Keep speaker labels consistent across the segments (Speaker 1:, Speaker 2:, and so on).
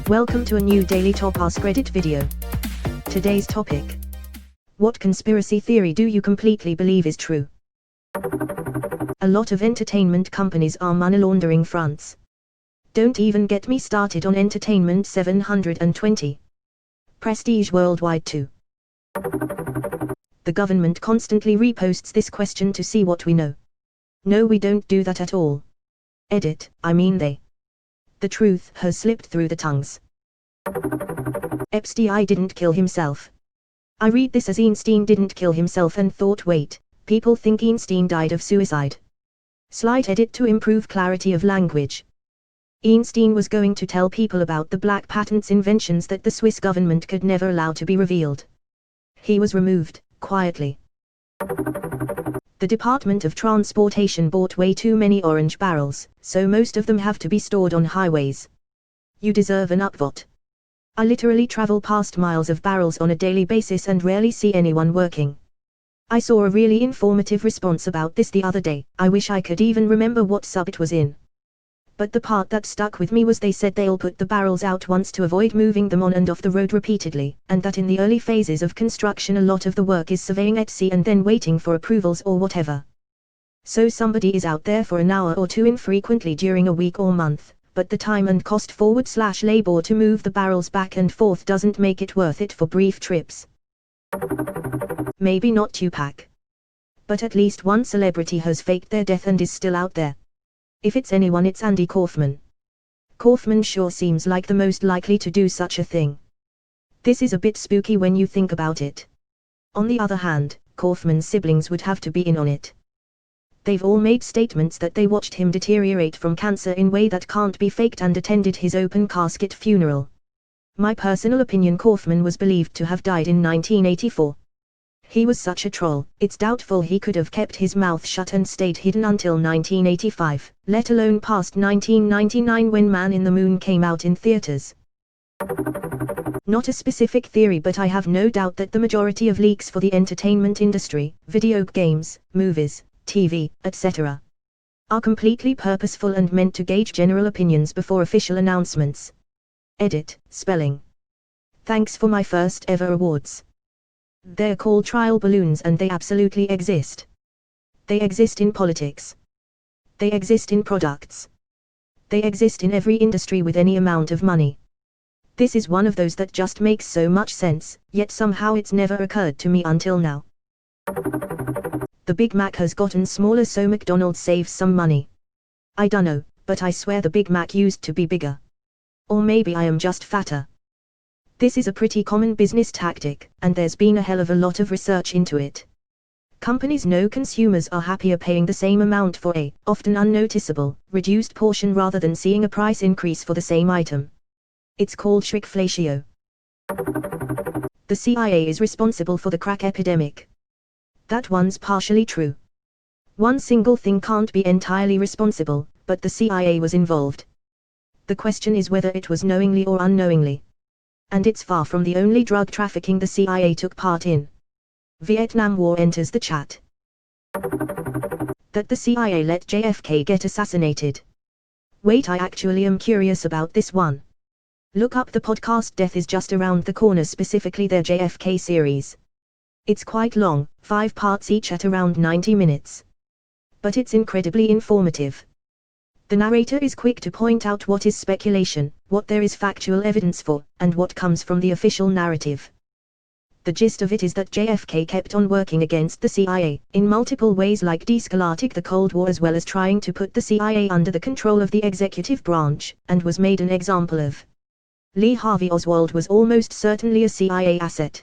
Speaker 1: Welcome to a new Daily Top Askreddit video. Today's topic: what conspiracy theory do you completely believe is true? A lot of entertainment companies are money laundering fronts. Don't even get me started on Entertainment 720. Prestige Worldwide too. The government constantly reposts this question to see what we know. No, we don't do that at all. I mean they. The truth has slipped through the tongues. Epstein didn't kill himself. I read this as Einstein didn't kill himself and thought, wait, people think Einstein died of suicide. Slight edit to improve clarity of language. Einstein was going to tell people about the black patents inventions that the Swiss government could never allow to be revealed. He was removed, quietly. The Department of Transportation bought way too many orange barrels, so most of them have to be stored on highways. You deserve an upvote. I literally travel past miles of barrels on a daily basis and rarely see anyone working. I saw a really informative response about this the other day. I wish I could even remember what sub it was in. But the part that stuck with me was they said they'll put the barrels out once to avoid moving them on and off the road repeatedly, and that in the early phases of construction a lot of the work is surveying at sea and then waiting for approvals or whatever. So somebody is out there for an hour or two infrequently during a week or month, but the time and cost / labor to move the barrels back and forth doesn't make it worth it for brief trips. Maybe not Tupac. But at least one celebrity has faked their death and is still out there. If it's anyone, it's Andy Kaufman. Kaufman sure seems like the most likely to do such a thing. This is a bit spooky when you think about it. On the other hand, Kaufman's siblings would have to be in on it. They've all made statements that they watched him deteriorate from cancer in a way that can't be faked and attended his open casket funeral. My personal opinion, Kaufman was believed to have died in 1984. He was such a troll, it's doubtful he could have kept his mouth shut and stayed hidden until 1985, let alone past 1999 when Man in the Moon came out in theaters. Not a specific theory, but I have no doubt that the majority of leaks for the entertainment industry, video games, movies, TV, etc., are completely purposeful and meant to gauge general opinions before official announcements. Edit, spelling. Thanks for my first ever awards. They're called trial balloons and they absolutely exist. They exist in politics. They exist in products. They exist in every industry with any amount of money. This is one of those that just makes so much sense, yet somehow it's never occurred to me until now. The Big Mac has gotten smaller so McDonald's saves some money. I dunno, but I swear the Big Mac used to be bigger. Or maybe I am just fatter. This is a pretty common business tactic, and there's been a hell of a lot of research into it. Companies know consumers are happier paying the same amount for a, often unnoticeable, reduced portion rather than seeing a price increase for the same item. It's called shrinkflatio. The CIA is responsible for the crack epidemic. That one's partially true. One single thing can't be entirely responsible, but the CIA was involved. The question is whether it was knowingly or unknowingly. And it's far from the only drug trafficking the CIA took part in. Vietnam War enters the chat. That the CIA let JFK get assassinated. Wait, I actually am curious about this one. Look up the podcast Death is Just Around the Corner, specifically their JFK series. It's quite long, 5 parts each at around 90 minutes. But it's incredibly informative. The narrator is quick to point out what is speculation, what there is factual evidence for, and what comes from the official narrative. The gist of it is that JFK kept on working against the CIA, in multiple ways, like de-escalating the Cold War as well as trying to put the CIA under the control of the executive branch, and was made an example of. Lee Harvey Oswald was almost certainly a CIA asset.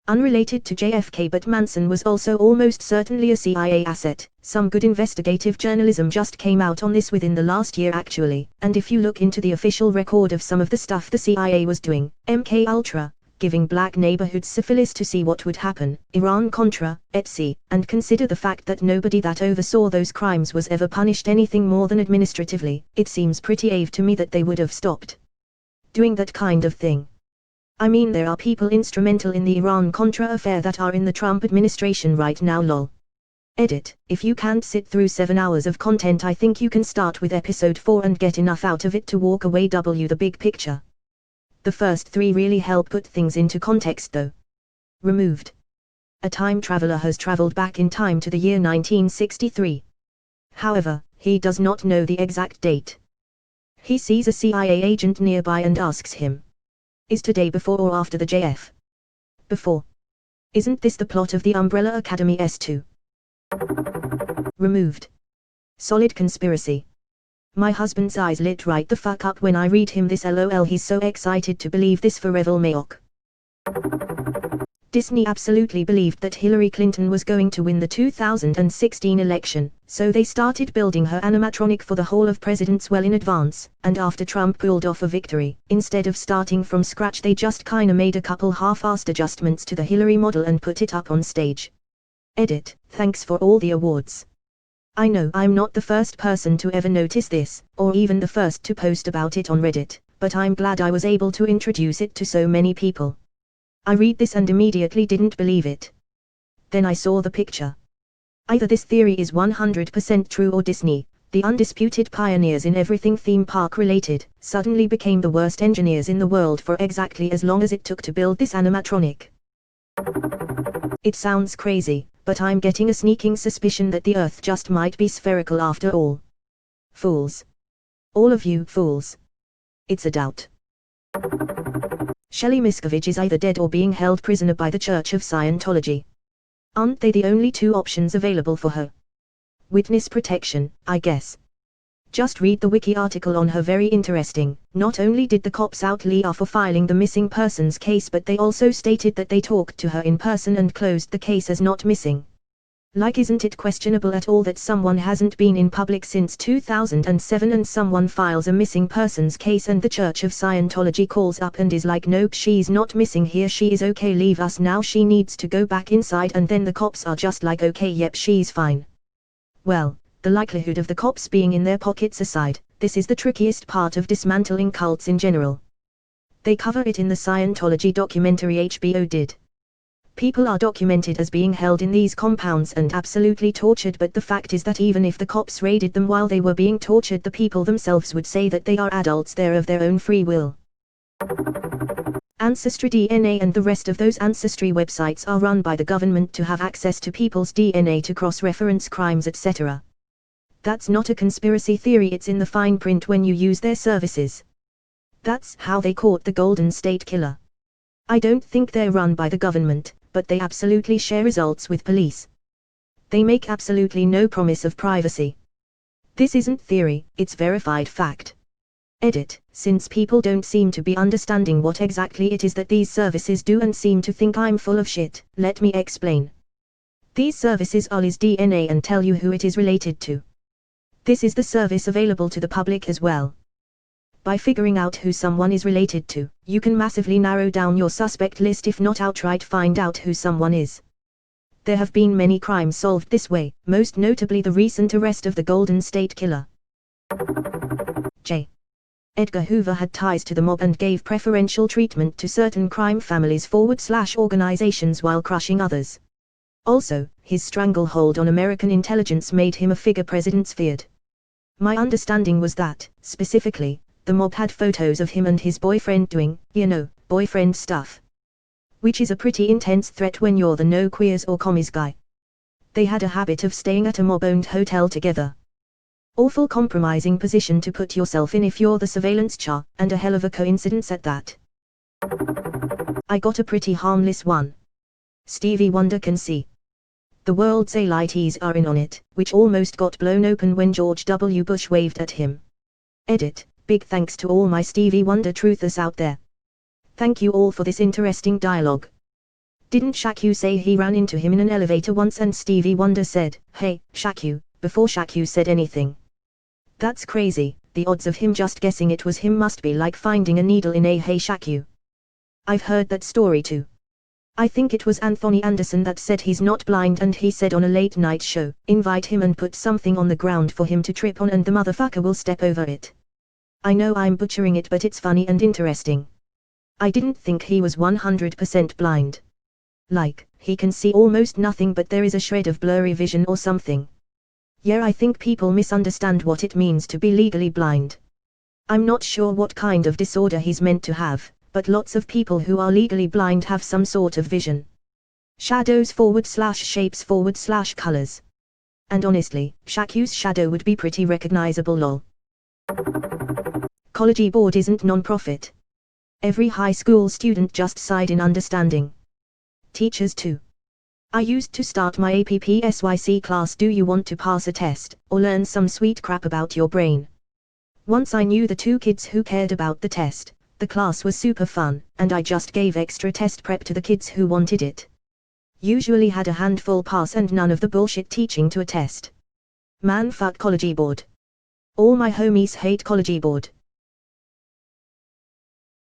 Speaker 1: Unrelated to JFK, but Manson was also almost certainly a CIA asset. Some good investigative journalism just came out on this within the last year actually, and if you look into the official record of some of the stuff the CIA was doing, MK Ultra, giving black neighborhoods syphilis to see what would happen, Iran-Contra, etc., and consider the fact that nobody that oversaw those crimes was ever punished anything more than administratively, it seems pretty ave to me that they would have stopped doing that kind of thing. I mean, there are people instrumental in the Iran-Contra affair that are in the Trump administration right now, lol. Edit, if you can't sit through 7 hours of content, I think you can start with episode 4 and get enough out of it to walk away. The big picture. The first three really help put things into context though. Removed. A time traveler has traveled back in time to the year 1963. However, he does not know the exact date. He sees a CIA agent nearby and asks him, "Is today before or after the JF?" Before. Isn't this the plot of the Umbrella Academy S2? Removed. Solid conspiracy. My husband's eyes lit right the fuck up when I read him this, lol, he's so excited to believe this for revel mayok. Disney absolutely believed that Hillary Clinton was going to win the 2016 election, so they started building her animatronic for the whole of presidents well in advance, and after Trump pulled off a victory, instead of starting from scratch they just kinda made a couple half-assed adjustments to the Hillary model and put it up on stage. Edit, thanks for all the awards. I know I'm not the first person to ever notice this, or even the first to post about it on Reddit, but I'm glad I was able to introduce it to so many people. I read this and immediately didn't believe it. Then I saw the picture. Either this theory is 100% true or Disney, the undisputed pioneers in everything theme park related, suddenly became the worst engineers in the world for exactly as long as it took to build this animatronic. It sounds crazy, but I'm getting a sneaking suspicion that the Earth just might be spherical after all. Fools. All of you fools. It's a doubt. Shelley Miscavige is either dead or being held prisoner by the Church of Scientology. Aren't they the only two options available for her? Witness protection, I guess. Just read the wiki article on her, very interesting. Not only did the cops out Leah for filing the missing persons case, but they also stated that they talked to her in person and closed the case as not missing. Like, isn't it questionable at all that someone hasn't been in public since 2007 and someone files a missing persons case and the Church of Scientology calls up and is like, nope, she's not missing here, she is okay, leave us now, she needs to go back inside, and then the cops are just like, okay, yep, she's fine. Well, the likelihood of the cops being in their pockets aside, this is the trickiest part of dismantling cults in general. They cover it in the Scientology documentary HBO did. People are documented as being held in these compounds and absolutely tortured, but the fact is that even if the cops raided them while they were being tortured, the people themselves would say that they are adults there of their own free will. Ancestry DNA and the rest of those ancestry websites are run by the government to have access to people's DNA to cross-reference crimes, etc. That's not a conspiracy theory, it's in the fine print when you use their services. That's how they caught the Golden State Killer. I don't think they're run by the government, but they absolutely share results with police. They make absolutely no promise of privacy. This isn't theory, it's verified fact. Edit, since people don't seem to be understanding what exactly it is that these services do and seem to think I'm full of shit, let me explain. These services analyze DNA and tell you who it is related to. This is the service available to the public as well. By figuring out who someone is related to, you can massively narrow down your suspect list, if not outright find out who someone is. There have been many crimes solved this way, most notably the recent arrest of the Golden State Killer. J. Edgar Hoover had ties to the mob and gave preferential treatment to certain crime families / organizations while crushing others. Also, his stranglehold on American intelligence made him a figure presidents feared. My understanding was that, specifically, the mob had photos of him and his boyfriend doing, boyfriend stuff. Which is a pretty intense threat when you're the no queers or commies guy. They had a habit of staying at a mob-owned hotel together. Awful compromising position to put yourself in if you're the surveillance char, and a hell of a coincidence at that. I got a pretty harmless one. Stevie Wonder can see. The world's elites are in on it, which almost got blown open when George W. Bush waved at him. Edit. Big thanks to all my Stevie Wonder truthers out there. Thank you all for this interesting dialogue. Didn't Shaku say he ran into him in an elevator once and Stevie Wonder said, "Hey, Shaku," before Shaku said anything? That's crazy, the odds of him just guessing it was him must be like finding a needle in a haystack. I've heard that story too. I think it was Anthony Anderson that said he's not blind, and he said on a late night show, invite him and put something on the ground for him to trip on and the motherfucker will step over it. I know I'm butchering it, but it's funny and interesting. I didn't think he was 100% blind. Like, he can see almost nothing but there is a shred of blurry vision or something. Yeah, I think people misunderstand what it means to be legally blind. I'm not sure what kind of disorder he's meant to have, but lots of people who are legally blind have some sort of vision. Shadows / shapes / colors. And honestly, Shaku's shadow would be pretty recognizable lol. College board isn't non-profit. Every high school student just sighed in understanding. Teachers too. I used to start my APPSYC class "Do you want to pass a test, or learn some sweet crap about your brain?" Once I knew the 2 kids who cared about the test, the class was super fun, and I just gave extra test prep to the kids who wanted it. Usually had a handful pass and none of the bullshit teaching to a test. Man, fuck college board. All my homies hate college board.